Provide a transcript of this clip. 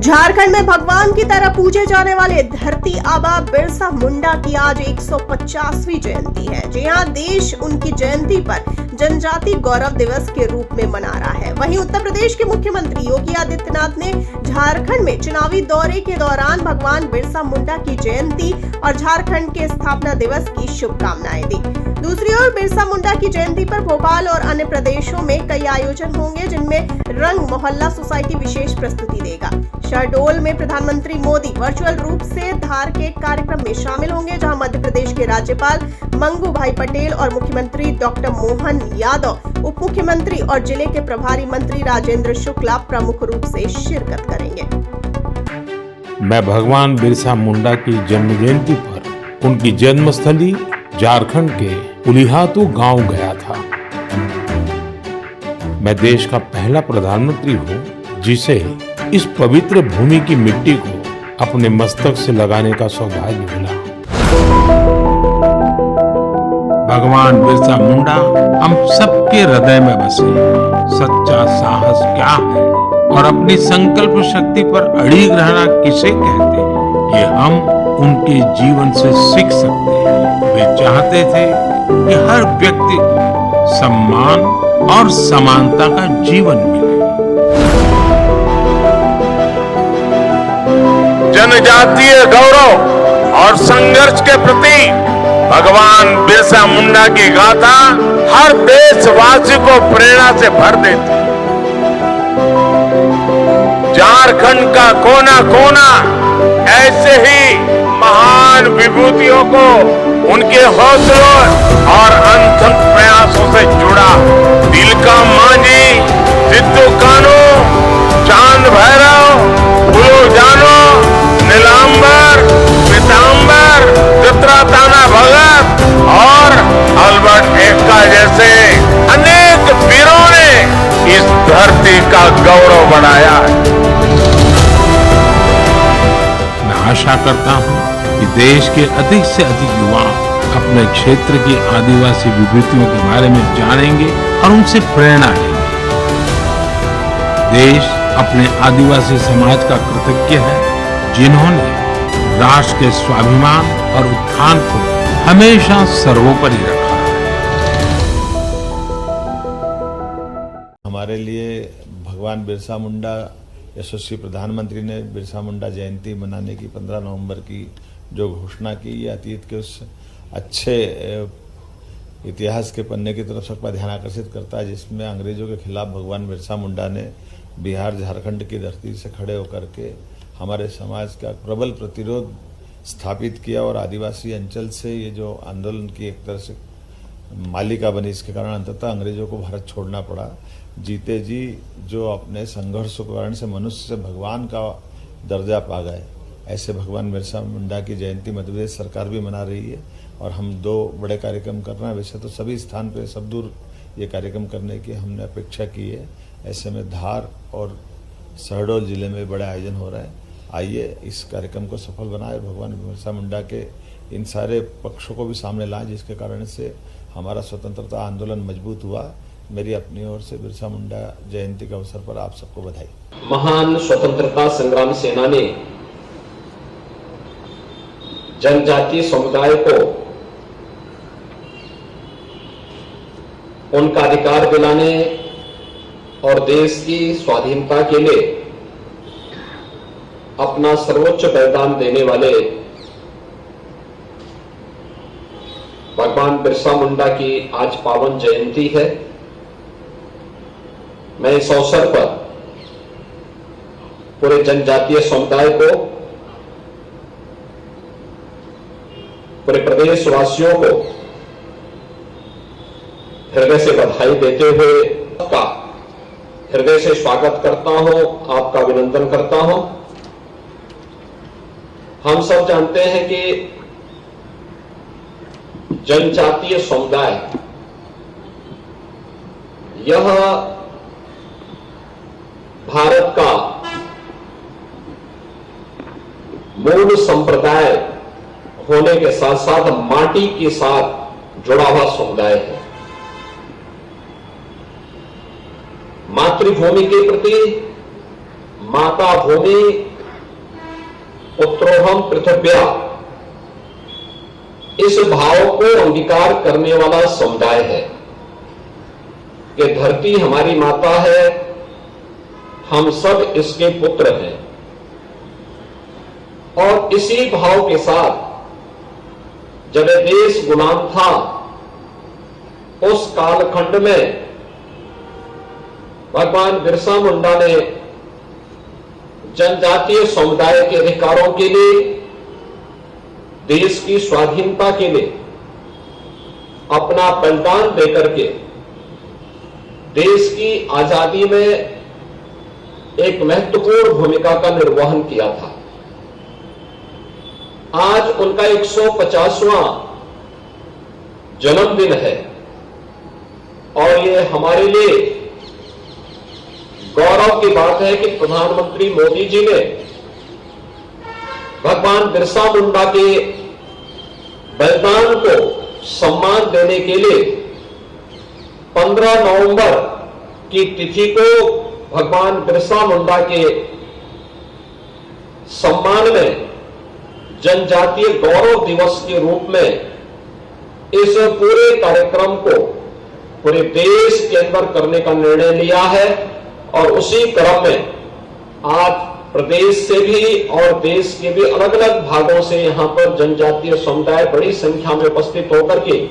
झारखंड में भगवान की तरह पूजे जाने वाले धरती आबा बिरसा मुंडा की आज 150वीं जयंती है। जी हां, देश उनकी जयंती पर जनजाति गौरव दिवस के रूप में मना रहा है। वहीं उत्तर प्रदेश के मुख्यमंत्री योगी आदित्यनाथ ने झारखंड में चुनावी दौरे के दौरान भगवान बिरसा मुंडा की जयंती और झारखंड के स्थापना दिवस की शुभकामनाएं दी। दूसरी ओर बिरसा मुंडा की जयंती पर भोपाल और अन्य प्रदेशों में कई आयोजन होंगे, जिनमें रंग मोहल्ला सोसाइटी विशेष प्रस्तुति देगा। शहडोल में प्रधानमंत्री मोदी वर्चुअल रूप से धार के कार्यक्रम में शामिल होंगे, जहां मध्य प्रदेश के राज्यपाल मंगू भाई पटेल और मुख्यमंत्री डॉक्टर मोहन यादव, उप मुख्यमंत्री और जिले के प्रभारी मंत्री राजेंद्र शुक्ला प्रमुख रूप से शिरकत करेंगे। मैं भगवान बिरसा मुंडा की जन्म जयंती पर उनकी जन्मस्थली झारखंड के उलिहातू गांव गया था। मैं देश का पहला प्रधानमंत्री हूं जिसे इस पवित्र भूमि की मिट्टी को अपने मस्तक से लगाने का सौभाग्य मिला। भगवान बिरसा मुंडा हम सबके हृदय में बसे। सच्चा साहस क्या है और अपनी संकल्प शक्ति पर अड़िग रहना किसे कहते हैं, ये हम उनके जीवन से सीख सकते हैं। वे चाहते थे कि हर व्यक्ति को सम्मान और समानता का जीवन मिले। जनजातीय गौरव और संघर्ष के प्रति भगवान बिरसा मुंडा की गाथा हर देशवासी को प्रेरणा से भर देती। झारखंड का कोना कोना ऐसे ही महान विभूतियों को उनके हौसलों और अनथक प्रयासों से जुड़ा। तिलका मांझी, सिद्धू कान्हू, चांद भैरव, फूलो जानो, नीलांबर, पीतांबर, चित्राताना भगत और अल्बर्ट एक्का जैसे अनेक वीरों ने इस धरती का गौरव बढ़ाया है। मैं आशा करता हूं कि देश के अधिक से अधिक युवा अपने क्षेत्र की आदिवासी विभूतियों के बारे में जानेंगे और उनसे प्रेरणा लेंगे। देश अपने आदिवासी समाज का कृतज्ञ है, जिन्होंने राष्ट्र के स्वाभिमान और उत्थान को हमेशा सर्वोपरि रखा है। हमारे लिए भगवान बिरसा मुंडा, यशस्वी प्रधानमंत्री ने बिरसा मुंडा जयंती मनाने की 15 नवंबर की जो घोषणा की, ये अतीत के उस अच्छे इतिहास के पन्ने की तरफ सबका ध्यान आकर्षित करता है, जिसमें अंग्रेजों के खिलाफ भगवान बिरसा मुंडा ने बिहार झारखंड की धरती से खड़े होकर के हमारे समाज का प्रबल प्रतिरोध स्थापित किया और आदिवासी अंचल से ये जो आंदोलन की एक तरह से मालिका बनी, इसके कारण अंततः अंग्रेजों को भारत छोड़ना पड़ा। जीते जी जो अपने संघर्ष के कारण से मनुष्य से भगवान का दर्जा पा गए, ऐसे भगवान बिरसा मुंडा की जयंती मध्य प्रदेश सरकार भी मना रही है और हम 2 बड़े कार्यक्रम कर रहे हैं। वैसे तो सभी स्थान पे सब दूर ये कार्यक्रम करने की हमने अपेक्षा की है, ऐसे में धार और शहडोल जिले में बड़े आयोजन हो रहे हैं। आइए इस कार्यक्रम को सफल बनाए, भगवान बिरसा मुंडा के इन सारे पक्षों को भी सामने लाएं, जिसके कारण से हमारा स्वतंत्रता आंदोलन मजबूत हुआ। मेरी अपनी ओर से बिरसा मुंडा जयंती के अवसर पर आप सबको बधाई। महान स्वतंत्रता संग्राम सेनानी जनजातीय समुदाय को उनका अधिकार दिलाने और देश की स्वाधीनता के लिए अपना सर्वोच्च बलिदान देने वाले भगवान बिरसा मुंडा की आज पावन जयंती है। मैं इस अवसर पर पूरे जनजातीय समुदाय को, पूरे प्रदेश वासियों को हृदय से बधाई देते हुए आपका हृदय से स्वागत करता हूं, आपका अभिनंदन करता हूं। हम सब जानते हैं कि जनजातीय समुदाय यह भारत का मूल संप्रदाय होने के साथ साथ माटी के साथ जुड़ा हुआ समुदाय है। मातृभूमि के प्रति माता भूमि पुत्रोहम पृथ्व्या इस भाव को अंगीकार करने वाला समुदाय है कि धरती हमारी माता है, हम सब इसके पुत्र हैं। और इसी भाव के साथ जब देश गुलाम था उस कालखंड में भगवान बिरसा मुंडा ने जनजातीय समुदाय के अधिकारों के लिए, देश की स्वाधीनता के लिए अपना बलिदान देकर के देश की आजादी में एक महत्वपूर्ण भूमिका का निर्वहन किया था। आज उनका 150वां जन्मदिन है और ये हमारे लिए गौरव की बात है कि प्रधानमंत्री मोदी जी ने भगवान बिरसा मुंडा के बलिदान को सम्मान देने के लिए 15 नवंबर की तिथि को भगवान बिरसा मुंडा के सम्मान में जनजातीय गौरव दिवस के रूप में इस पूरे कार्यक्रम को पूरे देश के अंदर करने का निर्णय लिया है। और उसी क्रम में आज प्रदेश से भी और देश के भी अलग अलग भागों से यहां पर जनजातीय समुदाय बड़ी संख्या में उपस्थित होकर के